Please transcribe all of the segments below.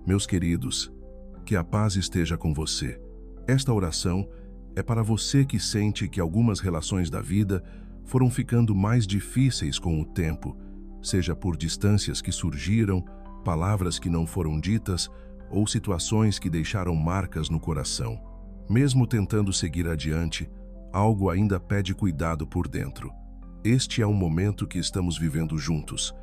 Meus queridos, que a paz esteja com você. Esta oração é para você que sente que algumas relações da vida foram ficando mais difíceis com o tempo, seja por distâncias que surgiram, palavras que não foram ditas ou situações que deixaram marcas no coração. Mesmo tentando seguir adiante, algo ainda pede cuidado por dentro. Este é um momento que estamos vivendo juntos.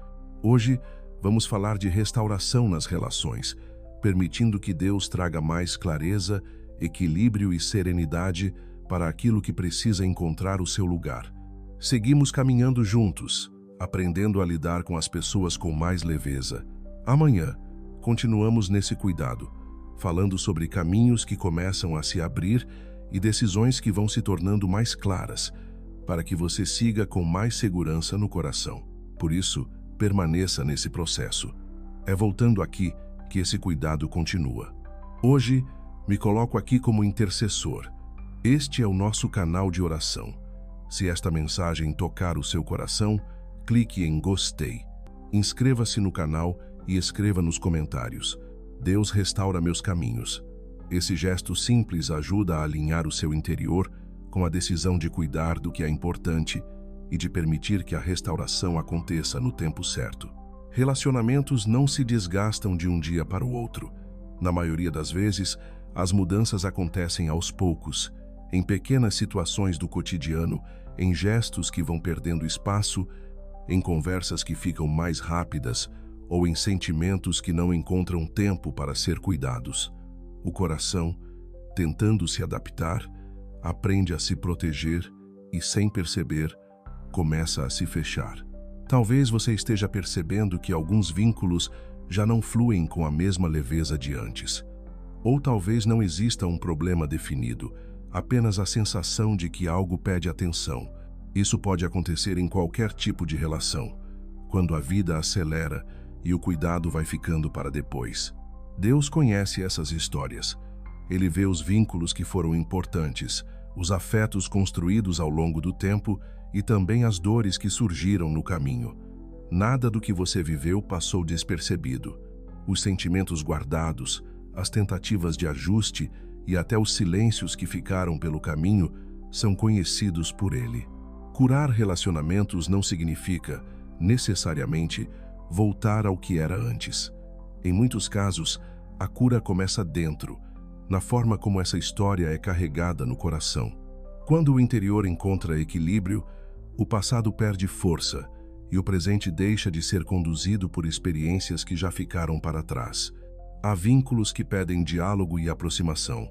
Hoje, vamos falar de restauração nas relações, permitindo que Deus traga mais clareza, equilíbrio e serenidade para aquilo que precisa encontrar o seu lugar. Seguimos caminhando juntos, aprendendo a lidar com as pessoas com mais leveza. Amanhã, continuamos nesse cuidado, falando sobre caminhos que começam a se abrir e decisões que vão se tornando mais claras, para que você siga com mais segurança no coração. Por isso, permaneça nesse processo. É voltando aqui que esse cuidado continua. Hoje, me coloco aqui como intercessor. Este é o nosso canal de oração. Se esta mensagem tocar o seu coração, clique em gostei. Inscreva-se no canal e escreva nos comentários: Deus restaura meus caminhos. Esse gesto simples ajuda a alinhar o seu interior com a decisão de cuidar do que é importante e de permitir que a restauração aconteça no tempo certo. Relacionamentos não se desgastam de um dia para o outro. Na maioria das vezes, as mudanças acontecem aos poucos, em pequenas situações do cotidiano, em gestos que vão perdendo espaço, em conversas que ficam mais rápidas ou em sentimentos que não encontram tempo para ser cuidados. O coração, tentando se adaptar, aprende a se proteger e, sem perceber, começa a se fechar. Talvez você esteja percebendo que alguns vínculos já não fluem com a mesma leveza de antes. Ou talvez não exista um problema definido, apenas a sensação de que algo pede atenção. Isso pode acontecer em qualquer tipo de relação, quando a vida acelera e o cuidado vai ficando para depois. Deus conhece essas histórias. Ele vê os vínculos que foram importantes, os afetos construídos ao longo do tempo e também as dores que surgiram no caminho. Nada do que você viveu passou despercebido. Os sentimentos guardados, as tentativas de ajuste e até os silêncios que ficaram pelo caminho são conhecidos por Ele. Curar relacionamentos não significa, necessariamente, voltar ao que era antes. Em muitos casos, a cura começa dentro, na forma como essa história é carregada no coração. Quando o interior encontra equilíbrio, o passado perde força e o presente deixa de ser conduzido por experiências que já ficaram para trás. Há vínculos que pedem diálogo e aproximação.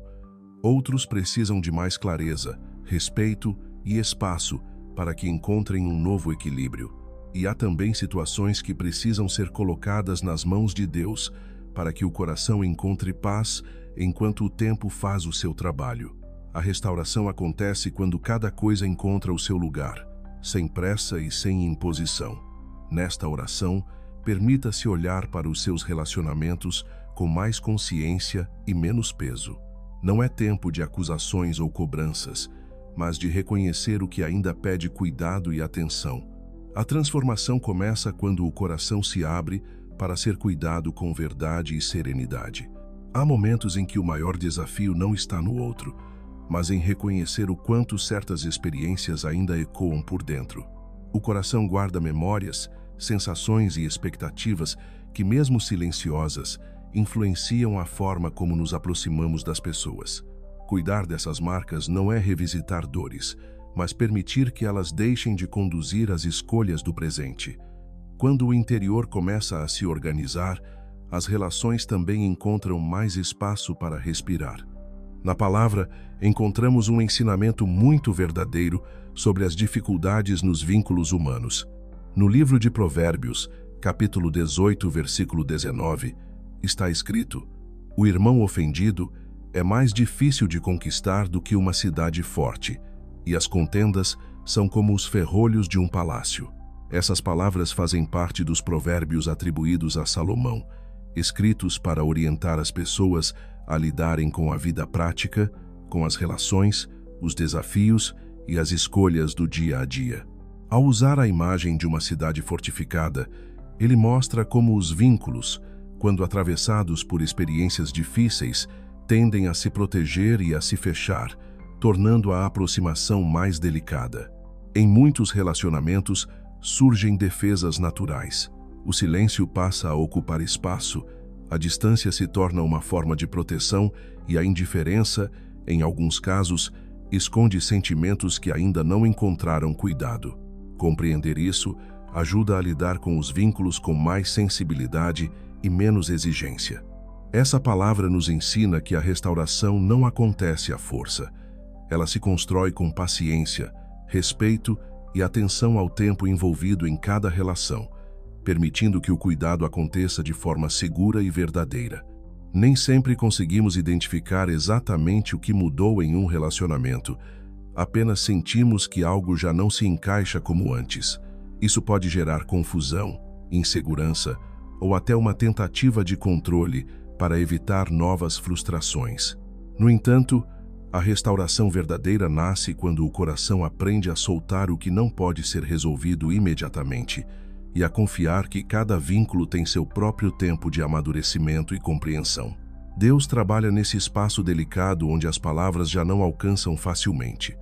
Outros precisam de mais clareza, respeito e espaço para que encontrem um novo equilíbrio. E há também situações que precisam ser colocadas nas mãos de Deus para que o coração encontre paz enquanto o tempo faz o seu trabalho. A restauração acontece quando cada coisa encontra o seu lugar, sem pressa e sem imposição. Nesta oração, permita-se olhar para os seus relacionamentos com mais consciência e menos peso. Não é tempo de acusações ou cobranças, mas de reconhecer o que ainda pede cuidado e atenção. A transformação começa quando o coração se abre para ser cuidado com verdade e serenidade. Há momentos em que o maior desafio não está no outro, mas em reconhecer o quanto certas experiências ainda ecoam por dentro. O coração guarda memórias, sensações e expectativas que, mesmo silenciosas, influenciam a forma como nos aproximamos das pessoas. Cuidar dessas marcas não é revisitar dores, mas permitir que elas deixem de conduzir as escolhas do presente. Quando o interior começa a se organizar, as relações também encontram mais espaço para respirar. Na palavra, encontramos um ensinamento muito verdadeiro sobre as dificuldades nos vínculos humanos. No livro de Provérbios, capítulo 18, versículo 19, está escrito: "O irmão ofendido é mais difícil de conquistar do que uma cidade forte, e as contendas são como os ferrolhos de um palácio." Essas palavras fazem parte dos provérbios atribuídos a Salomão, escritos para orientar as pessoas a lidarem com a vida prática, com as relações, os desafios e as escolhas do dia a dia. Ao usar a imagem de uma cidade fortificada, ele mostra como os vínculos, quando atravessados por experiências difíceis, tendem a se proteger e a se fechar, tornando a aproximação mais delicada. Em muitos relacionamentos, surgem defesas naturais. O silêncio passa a ocupar espaço, a distância se torna uma forma de proteção e a indiferença, em alguns casos, esconde sentimentos que ainda não encontraram cuidado. Compreender isso ajuda a lidar com os vínculos com mais sensibilidade e menos exigência. Essa palavra nos ensina que a restauração não acontece à força. Ela se constrói com paciência, respeito e atenção ao tempo envolvido em cada relação, permitindo que o cuidado aconteça de forma segura e verdadeira. Nem sempre conseguimos identificar exatamente o que mudou em um relacionamento, apenas sentimos que algo já não se encaixa como antes. Isso pode gerar confusão, insegurança ou até uma tentativa de controle para evitar novas frustrações. No entanto, a restauração verdadeira nasce quando o coração aprende a soltar o que não pode ser resolvido imediatamente e a confiar que cada vínculo tem seu próprio tempo de amadurecimento e compreensão. Deus trabalha nesse espaço delicado onde as palavras já não alcançam facilmente.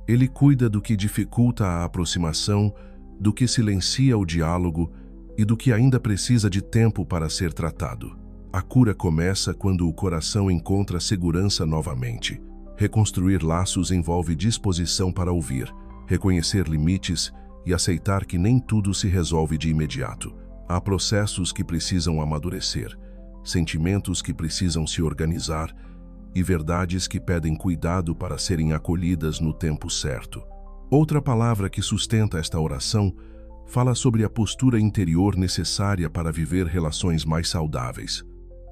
Ele cuida do que dificulta a aproximação, do que silencia o diálogo e do que ainda precisa de tempo para ser tratado. A cura começa quando o coração encontra segurança novamente. Reconstruir laços envolve disposição para ouvir, reconhecer limites e aceitar que nem tudo se resolve de imediato. Há processos que precisam amadurecer, sentimentos que precisam se organizar e verdades que pedem cuidado para serem acolhidas no tempo certo. Outra palavra que sustenta esta oração fala sobre a postura interior necessária para viver relações mais saudáveis.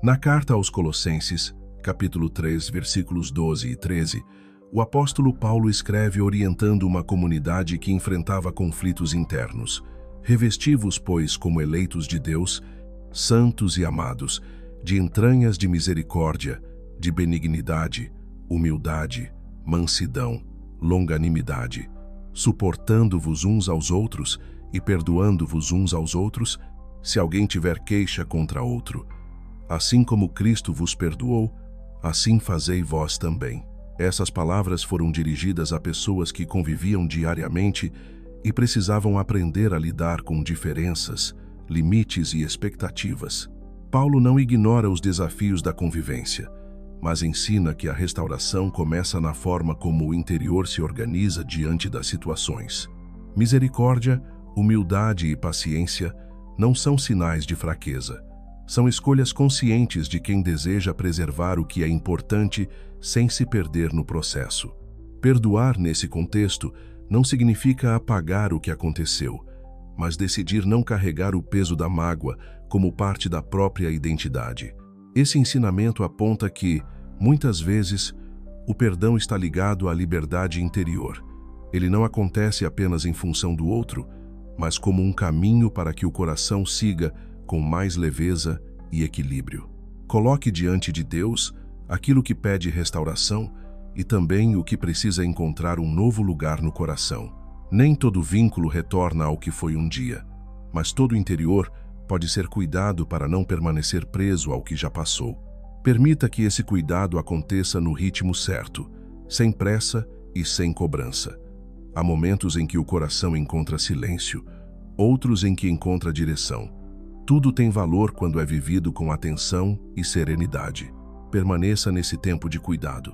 Na carta aos Colossenses, capítulo 3, versículos 12 e 13, o apóstolo Paulo escreve orientando uma comunidade que enfrentava conflitos internos. Revesti-vos, pois, como eleitos de Deus, santos e amados, de entranhas de misericórdia, de benignidade, humildade, mansidão, longanimidade, suportando-vos uns aos outros e perdoando-vos uns aos outros, se alguém tiver queixa contra outro. Assim como Cristo vos perdoou, assim fazei vós também. Essas palavras foram dirigidas a pessoas que conviviam diariamente e precisavam aprender a lidar com diferenças, limites e expectativas. Paulo não ignora os desafios da convivência, mas ensina que a restauração começa na forma como o interior se organiza diante das situações. Misericórdia, humildade e paciência não são sinais de fraqueza. São escolhas conscientes de quem deseja preservar o que é importante sem se perder no processo. Perdoar, nesse contexto, não significa apagar o que aconteceu, mas decidir não carregar o peso da mágoa como parte da própria identidade. Esse ensinamento aponta que, muitas vezes, o perdão está ligado à liberdade interior. Ele não acontece apenas em função do outro, mas como um caminho para que o coração siga com mais leveza e equilíbrio. Coloque diante de Deus aquilo que pede restauração e também o que precisa encontrar um novo lugar no coração. Nem todo vínculo retorna ao que foi um dia, mas todo interior pode ser cuidado para não permanecer preso ao que já passou. Permita que esse cuidado aconteça no ritmo certo, sem pressa e sem cobrança. Há momentos em que o coração encontra silêncio, outros em que encontra direção. Tudo tem valor quando é vivido com atenção e serenidade. Permaneça nesse tempo de cuidado.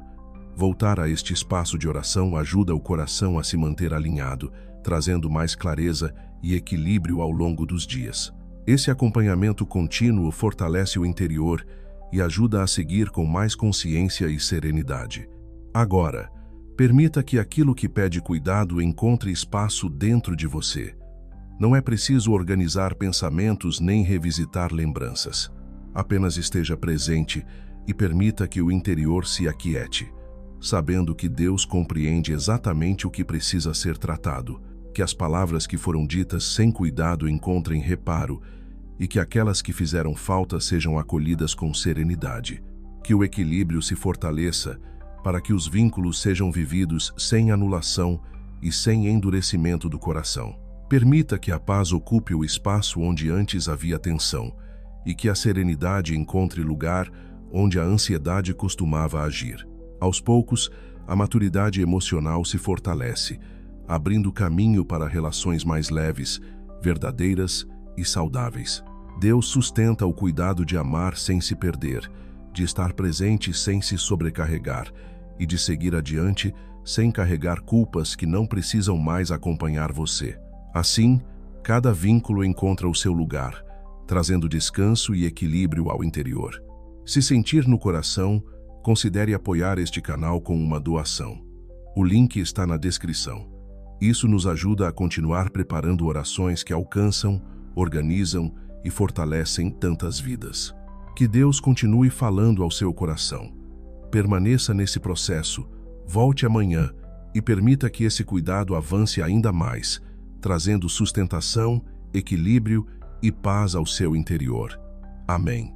Voltar a este espaço de oração ajuda o coração a se manter alinhado, trazendo mais clareza e equilíbrio ao longo dos dias. Esse acompanhamento contínuo fortalece o interior e ajuda a seguir com mais consciência e serenidade. Agora, permita que aquilo que pede cuidado encontre espaço dentro de você. Não é preciso organizar pensamentos nem revisitar lembranças. Apenas esteja presente e permita que o interior se aquiete, sabendo que Deus compreende exatamente o que precisa ser tratado, que as palavras que foram ditas sem cuidado encontrem reparo e que aquelas que fizeram falta sejam acolhidas com serenidade, que o equilíbrio se fortaleça para que os vínculos sejam vividos sem anulação e sem endurecimento do coração. Permita que a paz ocupe o espaço onde antes havia tensão e que a serenidade encontre lugar onde a ansiedade costumava agir. Aos poucos, a maturidade emocional se fortalece, abrindo caminho para relações mais leves, verdadeiras e saudáveis. Deus sustenta o cuidado de amar sem se perder, de estar presente sem se sobrecarregar e de seguir adiante sem carregar culpas que não precisam mais acompanhar você. Assim, cada vínculo encontra o seu lugar, trazendo descanso e equilíbrio ao interior. Se sentir no coração, considere apoiar este canal com uma doação. O link está na descrição. Isso nos ajuda a continuar preparando orações que alcançam, organizam e fortalecem tantas vidas. Que Deus continue falando ao seu coração. Permaneça nesse processo, volte amanhã e permita que esse cuidado avance ainda mais, trazendo sustentação, equilíbrio e paz ao seu interior. Amém.